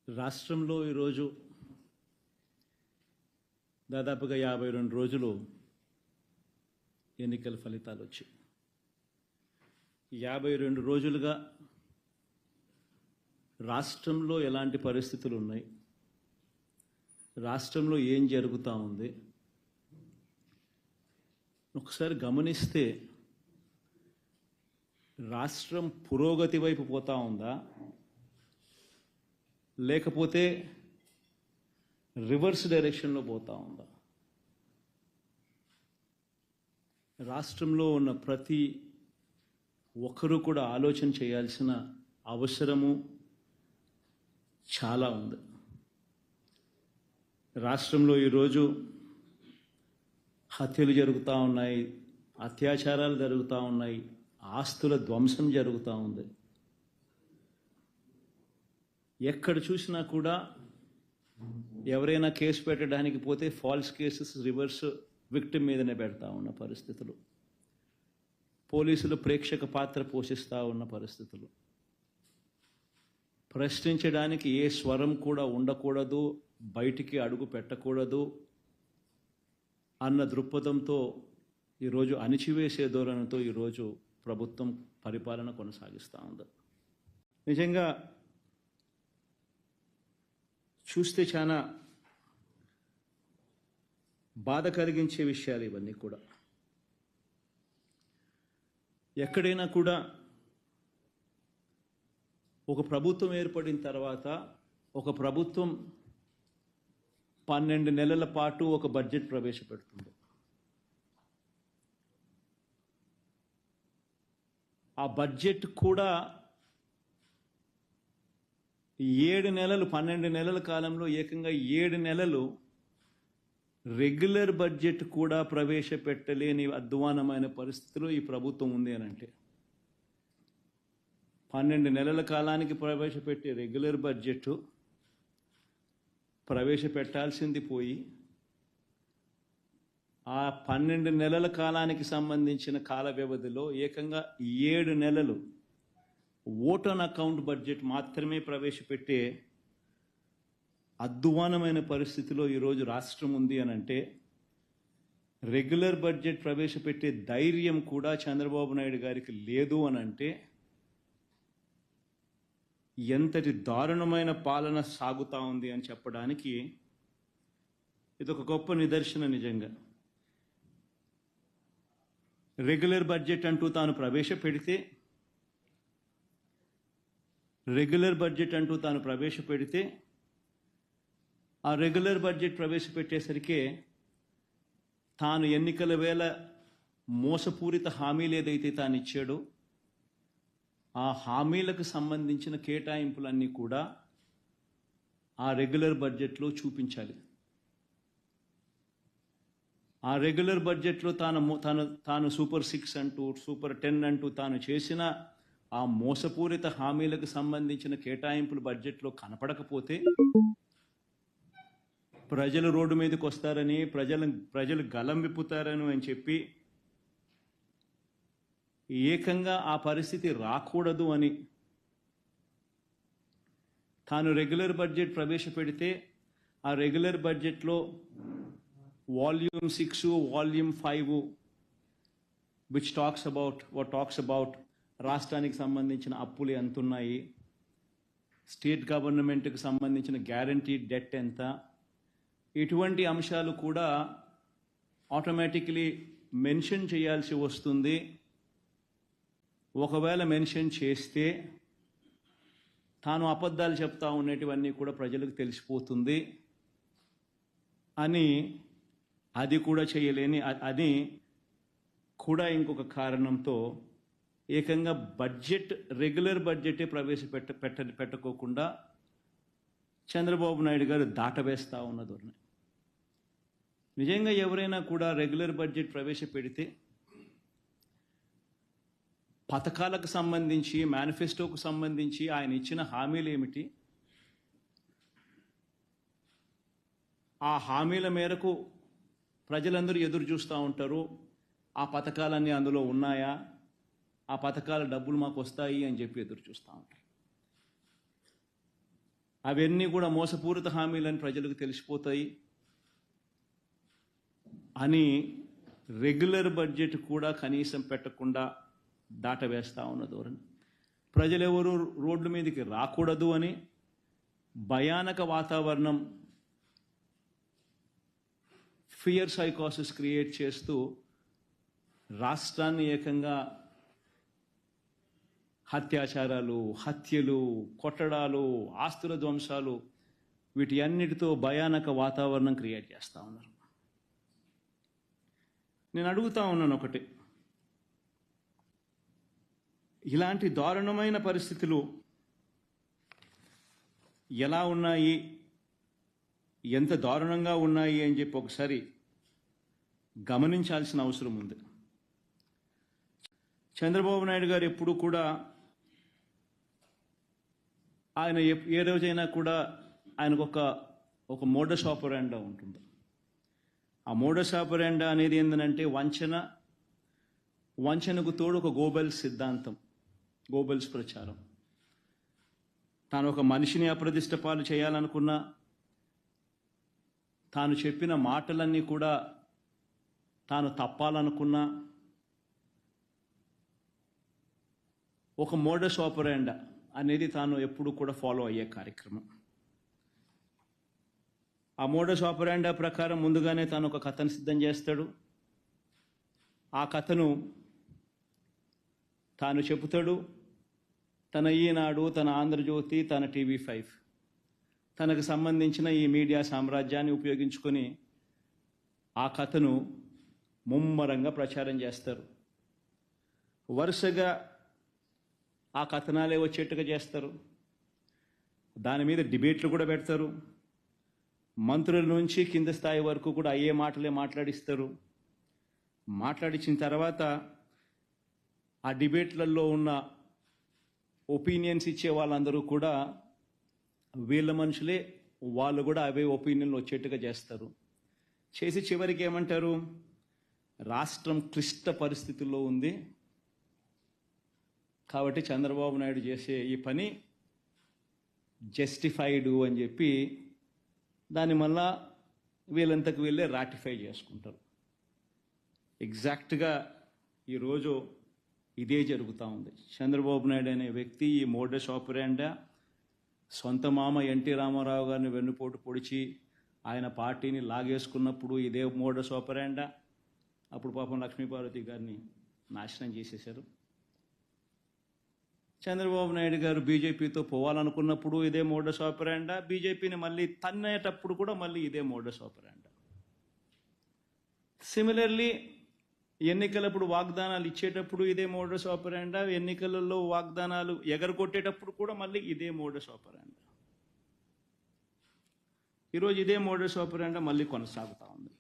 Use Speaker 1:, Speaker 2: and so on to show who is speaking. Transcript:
Speaker 1: రాష్ట్రంలో ఈరోజు దాదాపుగా 52 రోజులు ఎన్నికల ఫలితాలు వచ్చాయి. 52 రోజులుగా రాష్ట్రంలో ఎలాంటి పరిస్థితులు ఉన్నాయి, రాష్ట్రంలో ఏం జరుగుతూ ఉంది ఒకసారి గమనిస్తే రాష్ట్రం పురోగతి వైపు పోతా ఉందా లేకపోతే రివర్స్ డైరెక్షన్లో పోతా ఉందా? రాష్ట్రంలో ఉన్న ప్రతి ఒక్కరూ కూడా ఆలోచన చేయాల్సిన అవసరము చాలా ఉంది. రాష్ట్రంలో ఈరోజు హత్యలు జరుగుతూ ఉన్నాయి, అత్యాచారాలు జరుగుతూ ఉన్నాయి, ఆస్తుల ధ్వంసం జరుగుతూ ఉంది. ఎక్కడ చూసినా కూడా ఎవరైనా కేసు పెట్టడానికి పోతే ఫాల్స్ కేసెస్ రివర్స్ విక్టిమ్ మీదనే పెడతా ఉన్న పరిస్థితులు, పోలీసులు ప్రేక్షక పాత్ర పోషిస్తూ ఉన్న పరిస్థితులు, ప్రశ్నించడానికి ఏ స్వరం కూడా ఉండకూడదు, బయటికి అడుగు పెట్టకూడదు అన్న దృక్పథంతో ఈరోజు అణిచివేసే ధోరణితో ఈరోజు ప్రభుత్వం పరిపాలన కొనసాగిస్తూ ఉంది. నిజంగా చూస్తే చాలా బాధ కలిగించే విషయాలు ఇవన్నీ కూడా. ఎక్కడైనా కూడా ఒక ప్రభుత్వం ఏర్పడిన తర్వాత ఒక ప్రభుత్వం 12 నెలల పాటు ఒక బడ్జెట్ ప్రవేశపెడుతుంది. ఆ బడ్జెట్ కూడా 7 నెలలు 12 నెలల కాలంలో ఏకంగా 7 నెలలు రెగ్యులర్ బడ్జెట్ కూడా ప్రవేశపెట్టలేని అధ్వానమైన పరిస్థితిలో ఈ ప్రభుత్వం ఉంది అని అంటే 12 నెలల కాలానికి ప్రవేశపెట్టే రెగ్యులర్ బడ్జెట్ ప్రవేశపెట్టాల్సింది పోయి ఆ 12 నెలల కాలానికి సంబంధించిన కాల వ్యవధిలో ఏకంగా 7 నెలలు ఓట్ ఆన్ అకౌంట్ బడ్జెట్ మాత్రమే ప్రవేశపెట్టే అధ్వానమైన పరిస్థితిలో ఈరోజు రాష్ట్రం ఉంది అని అంటే రెగ్యులర్ బడ్జెట్ ప్రవేశపెట్టే ధైర్యం కూడా చంద్రబాబు నాయుడు గారికి లేదు అని అంటే ఎంతటి దారుణమైన పాలన సాగుతూ ఉంది అని చెప్పడానికి ఇదొక గొప్ప నిదర్శన. నిజంగా రెగ్యులర్ బడ్జెట్ అంటూ తాను ప్రవేశపెడితే ఆ రెగ్యులర్ బడ్జెట్ ప్రవేశపెట్టేసరికి తాను ఎన్నికల వేళ మోసపూరిత హామీలు ఏదైతే తాను ఇచ్చాడో ఆ హామీలకు సంబంధించిన కేటాయింపులన్నీ కూడా ఆ రెగ్యులర్ బడ్జెట్లో చూపించాలి. ఆ రెగ్యులర్ బడ్జెట్లో తాను సూపర్ 6 అంటూ సూపర్ 10 అంటూ తాను చేసిన ఆ మోసపూరిత హామీలకు సంబంధించిన కేటాయింపులు బడ్జెట్లో కనపడకపోతే ప్రజలు రోడ్డు మీదకి వస్తారని ప్రజలు గలం విప్పుతారని అని చెప్పి ఏకంగా ఆ పరిస్థితి రాకూడదు అని తాను రెగ్యులర్ బడ్జెట్ ప్రవేశపెడితే ఆ రెగ్యులర్ బడ్జెట్లో volume 6 volume 5 which talks about రాష్ట్రానికి సంబంధించిన అప్పులు ఎంత ఉన్నాయి, స్టేట్ గవర్నమెంట్కి సంబంధించిన గ్యారంటీ డెట్ ఎంత, ఇటువంటి అంశాలు కూడా ఆటోమేటిక్లీ మెన్షన్ చేయాల్సి వస్తుంది. ఒకవేళ మెన్షన్ చేస్తే తాను అబద్ధాలు చెప్తా ఉన్నటివన్నీ కూడా ప్రజలకు తెలిసిపోతుంది అని అది కూడా చేయలేని అని కూడా ఇంకొక కారణంతో ఏకంగా రెగ్యులర్ బడ్జెటే పెట్టకోకుండా చంద్రబాబు నాయుడు గారు దాటవేస్తూ ఉన్న ధోరణి. నిజంగా ఎవరైనా కూడా రెగ్యులర్ బడ్జెట్ ప్రవేశపెడితే పథకాలకు సంబంధించి మేనిఫెస్టోకు సంబంధించి ఆయన ఇచ్చిన హామీలు ఏమిటి, ఆ హామీల మేరకు ప్రజలందరూ ఎదురు చూస్తూ ఉంటారు. ఆ పథకాలన్నీ అందులో ఉన్నాయా, ఆ పథకాల డబ్బులు మాకు వస్తాయి అని చెప్పి ఎదురు చూస్తూ ఉంటారు. అవన్నీ కూడా మోసపూరిత హామీలని ప్రజలకు తెలిసిపోతాయి అని రెగ్యులర్ బడ్జెట్ కూడా కనీసం పెట్టకుండా దాటవేస్తా ఉన్న ధోరణి. ప్రజలెవరూ రోడ్ల మీదకి రాకూడదు అని భయానక వాతావరణం, ఫియర్ సైకోసిస్ క్రియేట్ చేస్తూ రాష్ట్రాన్ని ఏకంగా అత్యాచారాలు, హత్యలు, కొట్టడాలు, ఆస్తుల ధ్వంసాలు వీటి అన్నిటితో భయానక వాతావరణం క్రియేట్ చేస్తూ ఉన్నారు. నేను అడుగుతా ఉన్నాను ఒకటి, ఇలాంటి దారుణమైన పరిస్థితులు ఎలా ఉన్నాయి, ఎంత దారుణంగా ఉన్నాయి అని చెప్పి ఒకసారి గమనించాల్సిన అవసరం ఉంది. చంద్రబాబు నాయుడు గారు ఎప్పుడు కూడా ఆయన ఏ రోజైనా కూడా ఆయనకు ఒక మోడస్ ఆపరాండా ఉంటుంది. ఆ మోడస్ ఆపరాండా అనేది ఏంటంటే వంచనకు తోడు ఒక గోబెల్స్ సిద్ధాంతం, గోబెల్స్ ప్రచారం. తాను ఒక మనిషిని అప్రదిష్ట పాలు చేయాలనుకున్నా, తాను చెప్పిన మాటలన్నీ కూడా తాను తప్పాలనుకున్నా ఒక మోడస్ ఆపరాండా అనేది తాను ఎప్పుడు కూడా ఫాలో అయ్యే కార్యక్రమం. ఆ మోడస్ ఆపరాండా ప్రకారం ముందుగానే తాను ఒక కథను సిద్ధం చేస్తాడు. ఆ కథను తాను చెబుతాడు. తన ఈనాడు, తన ఆంధ్రజ్యోతి, తన TV5 తనకు సంబంధించిన ఈ మీడియా సామ్రాజ్యాన్ని ఉపయోగించుకొని ఆ కథను ముమ్మరంగా ప్రచారం చేస్తారు. వరుసగా ఆ కథనాలే వచ్చేట్టుగా చేస్తారు. దాని మీద డిబేట్లు కూడా పెడతారు. మంత్రుల నుంచి కింద స్థాయి వరకు కూడా అయ్యే మాటలే మాట్లాడిస్తారు. మాట్లాడించిన తర్వాత ఆ డిబేట్లలో ఉన్న ఒపీనియన్స్ ఇచ్చే వాళ్ళందరూ కూడా వీళ్ళ మనుషులే, వాళ్ళు కూడా అవే ఒపీనియన్లు వచ్చేట్టుగా చేస్తారు. చేసి చివరికి ఏమంటారు, రాష్ట్రం క్లిష్ట పరిస్థితుల్లో ఉంది కాబట్టి చంద్రబాబు నాయుడు చేసే ఈ పని జస్టిఫైడ్ అని చెప్పి దాన్ని మళ్ళా వీళ్ళంతకు వీళ్ళే రాటిఫై చేసుకుంటారు. ఎగ్జాక్ట్గా ఈరోజు ఇదే జరుగుతూ ఉంది. చంద్రబాబు నాయుడు అనే వ్యక్తి ఈ మోడస్ ఆపరాండా సొంత మామ ఎన్టీ రామారావు గారిని వెన్నుపోటు పొడిచి ఆయన పార్టీని లాగేసుకున్నప్పుడు ఇదే మోడస్ ఆపరాండా. అప్పుడు పాపం లక్ష్మీపార్వతి గారిని నాశనం చేసేశారు. చంద్రబాబు నాయుడు గారు బీజేపీతో పోవాలనుకున్నప్పుడు ఇదే మోడస్ ఆపరాండా. బీజేపీని మళ్ళీ తన్నేటప్పుడు కూడా మళ్ళీ ఇదే మోడస్ ఆపరాండా. సిమిలర్లీ ఎన్నికలప్పుడు వాగ్దానాలు ఇచ్చేటప్పుడు ఇదే మోడస్ ఆపరాండా. ఎన్నికలలో వాగ్దానాలు ఎగరగొట్టేటప్పుడు కూడా మళ్ళీ ఇదే మోడస్ ఆపరాండా. ఈరోజు ఇదే మోడస్ ఆపరాండా మళ్ళీ కొనసాగుతూ ఉంది.